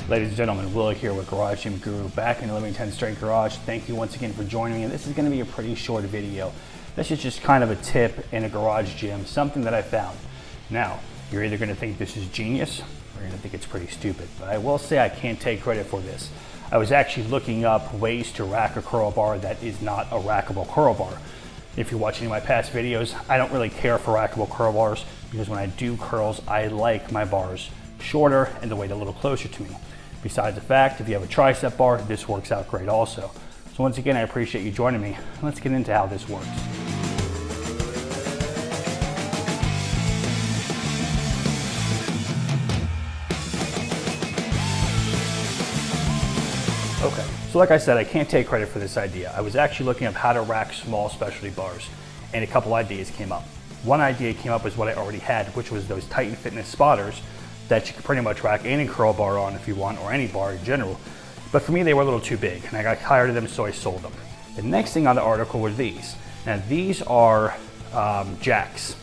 Ladies and gentlemen, Will here with Garage Gym Guru back in the Living 10 Strength Garage. Thank you once again for joining me. And this is going to be a pretty short video. This is just kind of a tip in a garage gym, something that I found. Now, you're either going to think this is genius or you're going to think it's pretty stupid. But I will say I can't take credit for this. I was actually looking up ways to rack a curl bar that is not a rackable curl bar. If you're watching my past videos, I don't really care for rackable curl bars because when I do curls, I like my bars shorter and the weight a little closer to me. Besides the fact, if you have a tricep bar, this works out great also. So once again, I appreciate you joining me. Let's get into how this works. Okay, so like I said, I can't take credit for this idea. I was actually looking up how to rack small specialty bars, and a couple ideas came up. One idea came up was what I already had, which was those Titan Fitness spotters that you can pretty much rack any curl bar on if you want, or any bar in general. But for me, they were a little too big, and I got tired of them, so I sold them. The next thing on the article were these. Now, these are jacks.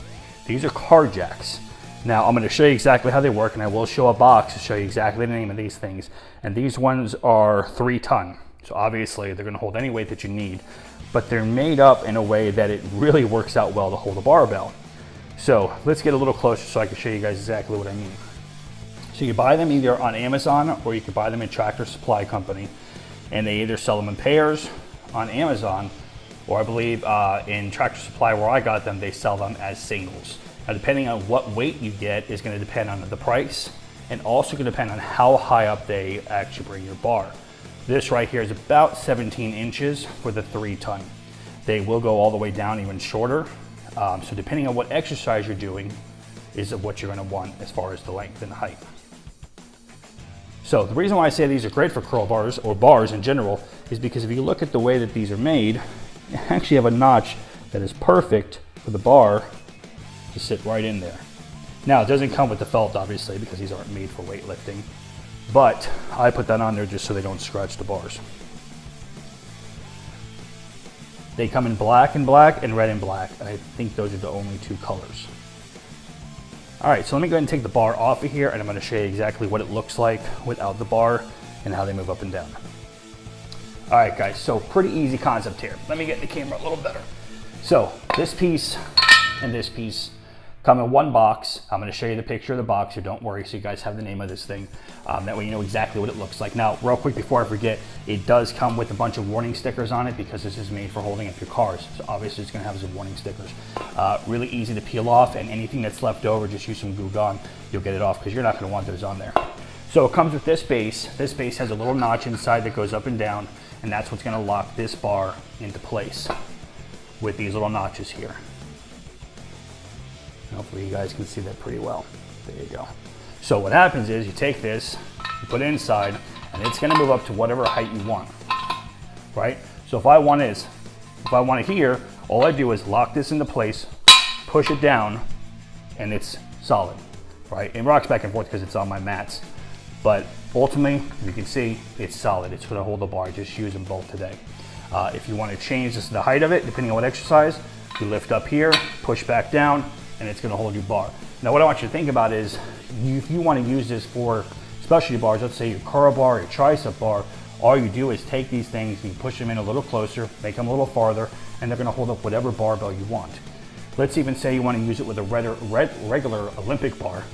These are car jacks. Now, I'm going to show you exactly how they work, and I will show a box to show you exactly the name of these things. And these ones are 3 ton. So obviously, they're going to hold any weight that you need, but they're made up in a way that it really works out well to hold a barbell. So let's get a little closer so I can show you guys exactly what I mean. So you buy them either on Amazon or you can buy them in Tractor Supply Company, and they either sell them in pairs on Amazon, or I believe in Tractor Supply where I got them, they sell them as singles. Now depending on what weight you get is going to depend on the price, and also going to depend on how high up they actually bring your bar. This right here is about 17 inches for the 3 ton. They will go all the way down even shorter. So depending on what exercise you're doing is what you're going to want as far as the length and the height. So the reason why I say these are great for curl bars or bars in general is because if you look at the way that these are made, you actually have a notch that is perfect for the bar to sit right in there. Now it doesn't come with the felt obviously because these aren't made for weightlifting, but I put that on there just so they don't scratch the bars. They come in black and red and black, and I think those are the only 2 colors. All right, so let me go ahead and take the bar off of here, and I'm going to show you exactly what it looks like without the bar and how they move up and down. All right, guys, so pretty easy concept here. Let me get the camera a little better. So this piece and this piece come in one box. I'm going to show you the picture of the box, so don't worry, so you guys have the name of this thing. That way you know exactly what it looks like. Now, real quick before I forget, it does come with a bunch of warning stickers on it because this is made for holding up your cars. So obviously it's going to have some warning stickers. Really easy to peel off, and anything that's left over, just use some Goo Gone. You'll get it off because you're not going to want those on there. So it comes with this base. This base has a little notch inside that goes up and down, and that's what's going to lock this bar into place with these little notches here. Hopefully you guys can see that pretty well. There you go. So what happens is you take this, you put it inside, and it's gonna move up to whatever height you want, right? So if I want it here, all I do is lock this into place, push it down, and it's solid, right? It rocks back and forth because it's on my mats. But ultimately, you can see it's solid. It's gonna hold the bar. Just use them both today. If you wanna change the height of it, depending on what exercise, you lift up here, push back down, and it's going to hold your bar. Now what I want you to think about is if you want to use this for specialty bars, let's say your curl bar, your tricep bar, all you do is take these things and you push them in a little closer, make them a little farther, and they're going to hold up whatever barbell you want. Let's even say you want to use it with a regular Olympic bar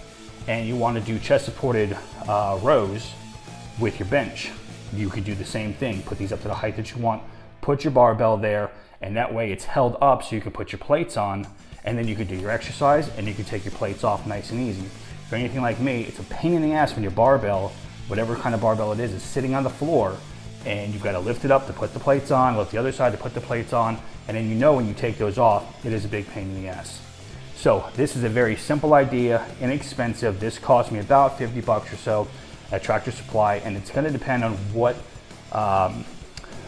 and you want to do chest supported rows with your bench. You could do the same thing, put these up to the height that you want, put your barbell there, and that way it's held up so you can put your plates on, and then you can do your exercise and you can take your plates off nice and easy. If you're anything like me, it's a pain in the ass when your barbell, whatever kind of barbell it is sitting on the floor, and you've got to lift it up to put the plates on, lift the other side to put the plates on, and then you know when you take those off, it is a big pain in the ass. So this is a very simple idea, inexpensive. This cost me about 50 bucks or so at Tractor Supply, and it's going to depend on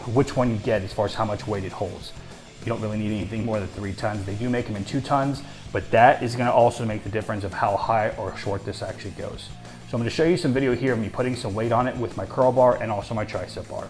which one you get as far as how much weight it holds. You don't really need anything more than 3 tons. They do make them in 2 tons, but that is going to also make the difference of how high or short this actually goes. So I'm going to show you some video here of me putting some weight on it with my curl bar and also my tricep bar.